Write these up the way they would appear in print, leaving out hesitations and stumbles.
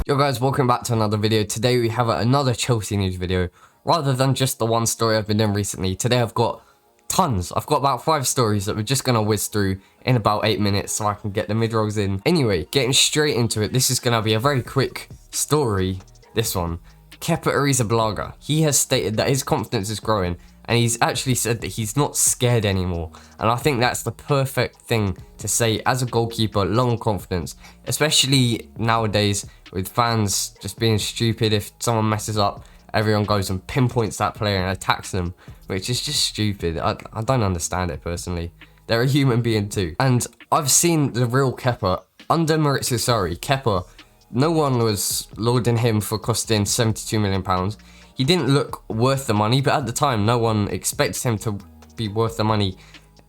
Yo guys, welcome back to another video. Today we have another Chelsea news video. Rather than just the one story I've been doing recently, today I've got tons. I've got about 5 stories that we're just going to whiz through in about 8 minutes so I can get the mid-rolls in. Anyway, getting straight into it, this is going to be a very quick story, this one. Kepa Arrizabalaga, he has stated that his confidence is growing and he's actually said that he's not scared anymore. And I think that's the perfect thing to say as a goalkeeper, low on confidence, especially nowadays with fans just being stupid. If someone messes up, everyone goes and pinpoints that player and attacks them, which is just stupid. I don't understand it personally. They're a human being too. And I've seen the real Kepa under Maurizio Sarri. Kepa, no one was lauding him for costing £72 million. He didn't look worth the money, but at the time, no one expected him to be worth the money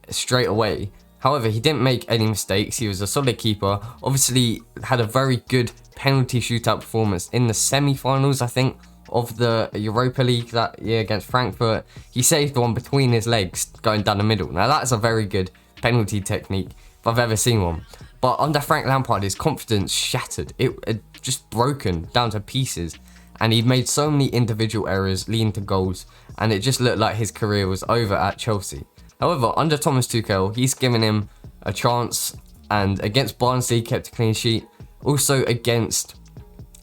straight away. However, he didn't make any mistakes. He was a solid keeper. Obviously, had a very good penalty shootout performance in the semi-finals, I think, of the Europa League that year against Frankfurt. He saved one between his legs going down the middle. Now, that's a very good penalty technique if I've ever seen one. But under Frank Lampard, his confidence shattered. It just broken down to pieces. And he made so many individual errors leading to goals. And it just looked like his career was over at Chelsea. However, under Thomas Tuchel, he's given him a chance. And against Barnsley, he kept a clean sheet. Also against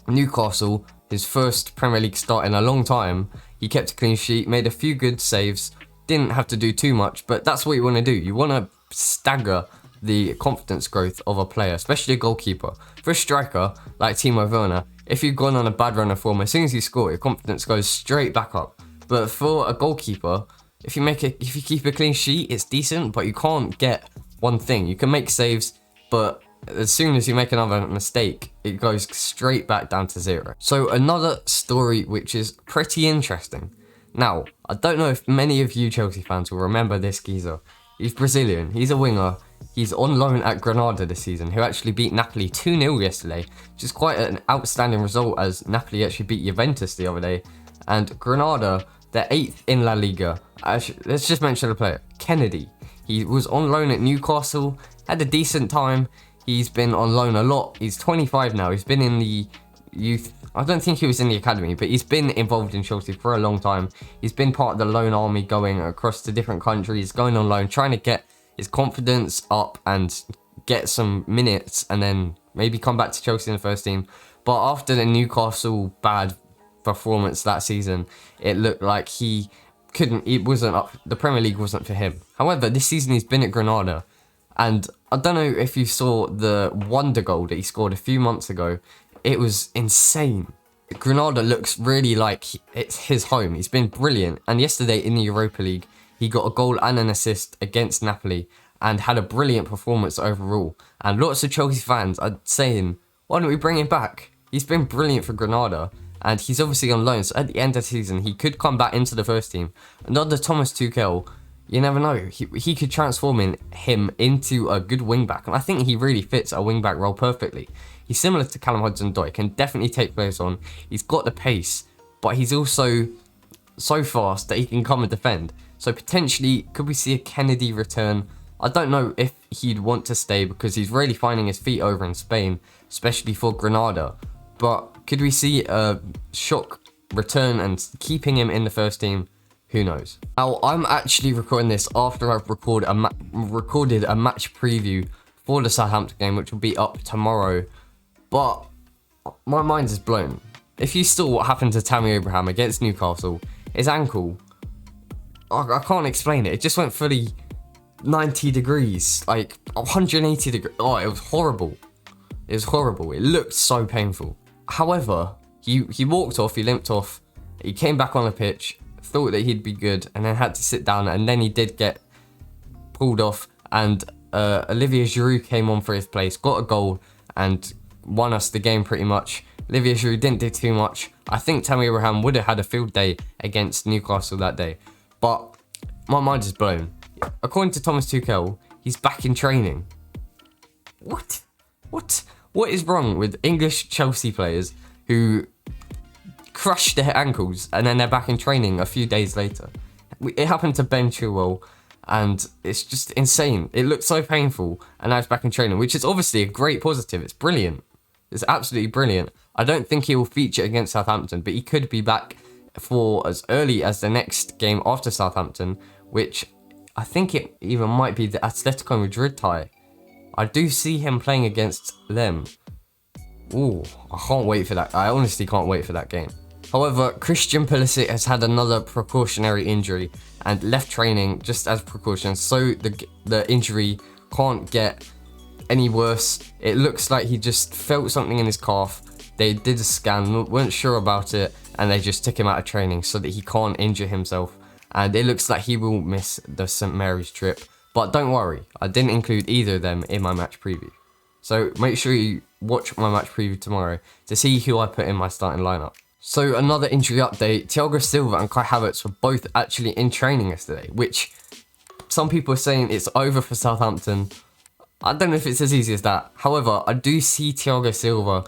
Newcastle, his first Premier League start in a long time, he kept a clean sheet, made a few good saves. Didn't have to do too much, but that's what you want to do. You want to stagger the confidence growth of a player, especially a goalkeeper. For a striker like Timo Werner, if you've gone on a bad run of form, as soon as you score, your confidence goes straight back up. But for a goalkeeper, if you keep a clean sheet, it's decent, but you can't get one thing. You can make saves, but as soon as you make another mistake, it goes straight back down to zero. So another story which is pretty interesting. Now, I don't know if many of you Chelsea fans will remember this geezer. He's Brazilian, he's a winger. He's on loan at Granada this season, who actually beat Napoli 2-0 yesterday, which is quite an outstanding result as Napoli actually beat Juventus the other day. And Granada, they're 8th in La Liga. Let's just mention the player, Kenedy. He was on loan at Newcastle, had a decent time. He's been on loan a lot. He's 25 now. He's been in the youth. I don't think he was in the academy, but he's been involved in Chelsea for a long time. He's been part of the loan army, going across to different countries, going on loan, trying to get his confidence up and get some minutes and then maybe come back to Chelsea in the first team. But after the Newcastle bad performance that season, it looked like the Premier League wasn't for him. However, this season he's been at Granada, and I don't know if you saw the wonder goal that he scored a few months ago. It was insane. Granada looks really like it's his home. He's been brilliant, and yesterday in the Europa League, he got a goal and an assist against Napoli and had a brilliant performance overall. And lots of Chelsea fans are saying, why don't we bring him back? He's been brilliant for Granada and he's obviously on loan. So at the end of the season, he could come back into the first team. And under Thomas Tuchel, you never know. He could transform him into a good wing-back. And I think he really fits a wing-back role perfectly. He's similar to Callum Hudson-Odoi, can definitely take players on. He's got the pace, but he's also so fast that he can come and defend. So potentially, could we see a Kenedy return? I don't know if he'd want to stay because he's really finding his feet over in Spain, especially for Granada. But could we see a shock return and keeping him in the first team? Who knows? Now, I'm actually recording this after I've recorded a match preview for the Southampton game, which will be up tomorrow. But my mind is blown. If you saw what happened to Tammy Abraham against Newcastle, his ankle, I can't explain it. It just went fully 90 degrees, like 180 degrees. Oh, it was horrible. It was horrible. It looked so painful. However, he walked off, he limped off, he came back on the pitch, thought that he'd be good, and then had to sit down, and then he did get pulled off, and Olivier Giroud came on for his place, got a goal, and won us the game pretty much. Olivier Giroud didn't do too much. I think Tammy Abraham would have had a field day against Newcastle that day. But my mind is blown. According to Thomas Tuchel, he's back in training. What? What is wrong with English Chelsea players who crush their ankles and then they're back in training a few days later? It happened to Ben Chilwell, and it's just insane. It looked so painful, and now he's back in training, which is obviously a great positive. It's brilliant. It's absolutely brilliant. I don't think he will feature against Southampton, but he could be back for as early as the next game after Southampton, which I think it even might be the Atletico Madrid tie. I do see him playing against them. Ooh, I can't wait for that. I honestly can't wait for that game. However, Christian Pulisic has had another precautionary injury and left training just as precaution, so the injury can't get any worse. It looks like he just felt something in his calf. They did a scan, weren't sure about it, and they just took him out of training so that he can't injure himself. And it looks like he will miss the St. Mary's trip. But don't worry, I didn't include either of them in my match preview. So make sure you watch my match preview tomorrow to see who I put in my starting lineup. So another injury update, Thiago Silva and Kai Havertz were both actually in training yesterday, which some people are saying it's over for Southampton. I don't know if it's as easy as that. However, I do see Thiago Silva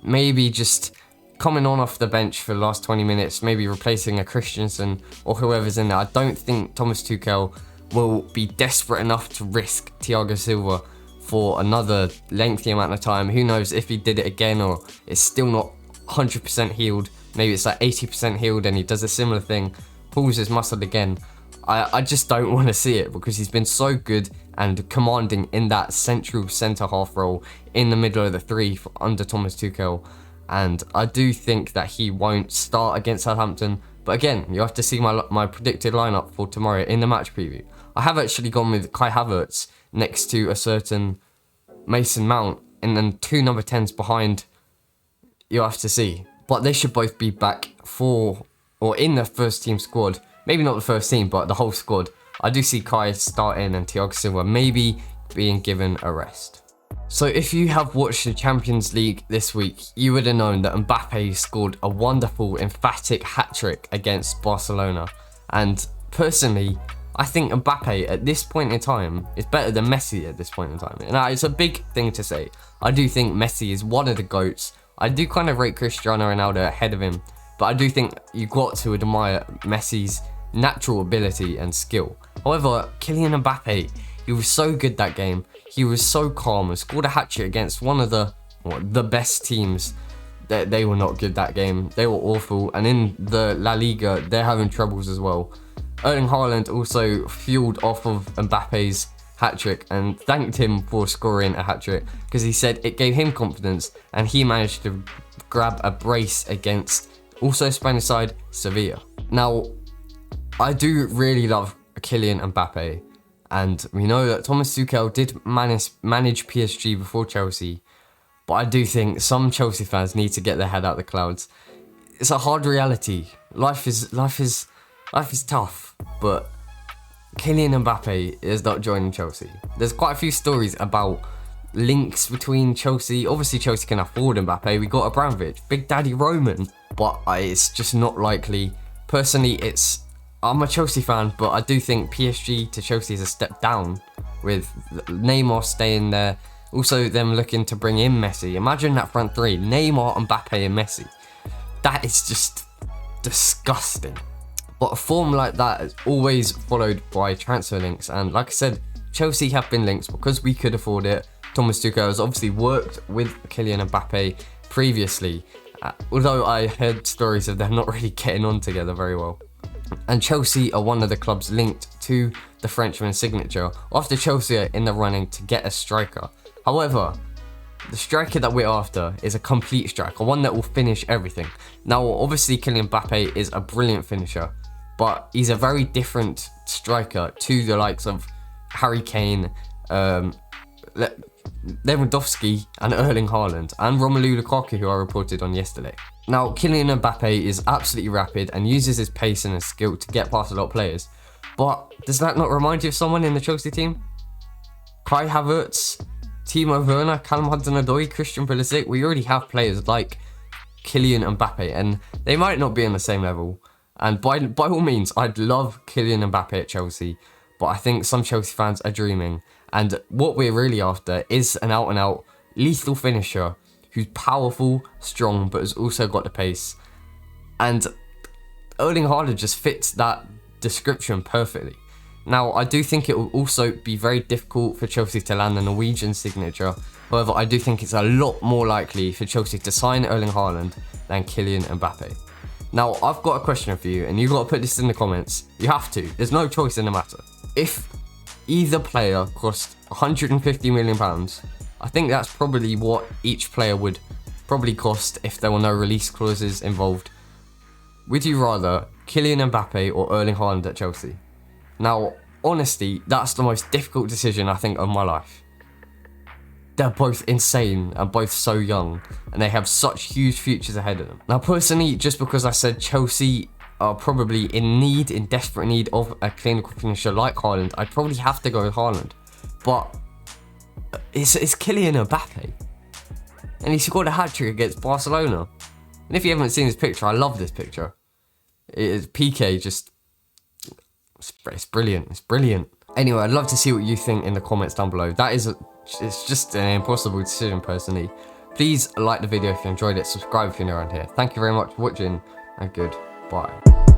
maybe just coming on off the bench for the last 20 minutes, maybe replacing a Christensen or whoever's in there. I don't think Thomas Tuchel will be desperate enough to risk Thiago Silva for another lengthy amount of time. Who knows if he did it again or it's still not 100% healed. Maybe it's like 80% healed and he does a similar thing, pulls his muscle again. I just don't want to see it because he's been so good and commanding in that central centre-half role in the middle of the three under Thomas Tuchel. And I do think that he won't start against Southampton. But again, you have to see my predicted lineup for tomorrow in the match preview. I have actually gone with Kai Havertz next to a certain Mason Mount and then two number 10s behind. You have to see. But they should both be back for or in the first team squad. Maybe not the first team, but the whole squad. I do see Kai starting and Thiago Silva maybe being given a rest. So if you have watched the Champions League this week, you would have known that Mbappe scored a wonderful, emphatic hat-trick against Barcelona. And personally, I think Mbappe at this point in time is better than Messi at this point in time. And it's a big thing to say. I do think Messi is one of the GOATs. I do kind of rate Cristiano Ronaldo ahead of him. But I do think you got to admire Messi's natural ability and skill. However, Kylian Mbappe, he was so good that game. He was so calm and scored a hat-trick against one of the best teams. They were not good that game. They were awful. And in the La Liga, they're having troubles as well. Erling Haaland also fueled off of Mbappe's hat-trick and thanked him for scoring a hat-trick because he said it gave him confidence and he managed to grab a brace against also Spanish side Sevilla. Now, I do really love Kylian Mbappe, and we know that Thomas Tuchel did manage PSG before Chelsea, but I do think some Chelsea fans need to get their head out of the clouds. It's a hard reality. Life is tough, but Kylian Mbappe is not joining Chelsea. There's quite a few stories about links between Chelsea. Obviously, Chelsea can afford Mbappe. We got Abramovich, Big Daddy Roman, but it's just not likely. Personally, I'm a Chelsea fan, but I do think PSG to Chelsea is a step down with Neymar staying there. Also, them looking to bring in Messi. Imagine that front three, Neymar, Mbappe and Messi. That is just disgusting. But a form like that is always followed by transfer links. And like I said, Chelsea have been linked because we could afford it. Thomas Tuchel has obviously worked with Kylian Mbappe previously. Although I heard stories of them not really getting on together very well. And Chelsea are one of the clubs linked to the Frenchman's signature after Chelsea are in the running to get a striker. However, the striker that we're after is a complete striker, one that will finish everything. Now, obviously, Kylian Mbappe is a brilliant finisher, but he's a very different striker to the likes of Harry Kane, Lewandowski and Erling Haaland and Romelu Lukaku, who I reported on yesterday. Now, Kylian Mbappe is absolutely rapid and uses his pace and his skill to get past a lot of players. But does that not remind you of someone in the Chelsea team? Kai Havertz, Timo Werner, Callum Hudson-Odoi, Christian Pulisic. We already have players like Kylian Mbappe and they might not be on the same level. And by all means, I'd love Kylian Mbappe at Chelsea, but I think some Chelsea fans are dreaming. And what we're really after is an out-and-out lethal finisher who's powerful, strong, but has also got the pace. And Erling Haaland just fits that description perfectly. Now, I do think it will also be very difficult for Chelsea to land the Norwegian signature. However, I do think it's a lot more likely for Chelsea to sign Erling Haaland than Kylian Mbappe. Now, I've got a question for you, and you've got to put this in the comments. You have to. There's no choice in the matter. If either player cost £150 million, I think that's probably what each player would probably cost if there were no release clauses involved. Would you rather Kylian Mbappe or Erling Haaland at Chelsea? Now, honestly, that's the most difficult decision I think of my life. They're both insane and both so young, and they have such huge futures ahead of them. Now, personally, just because I said Chelsea are probably in desperate need of a clinical finisher like Haaland, I'd probably have to go with Haaland. But it's Kylian Mbappe, and he scored a hat-trick against Barcelona. And if you haven't seen this picture, I love this picture. It is PK, just, it's brilliant, it's brilliant. Anyway, I'd love to see what you think in the comments down below. It's just an impossible decision personally. Please like the video if you enjoyed it, subscribe if you're new around here. Thank you very much for watching, and goodbye.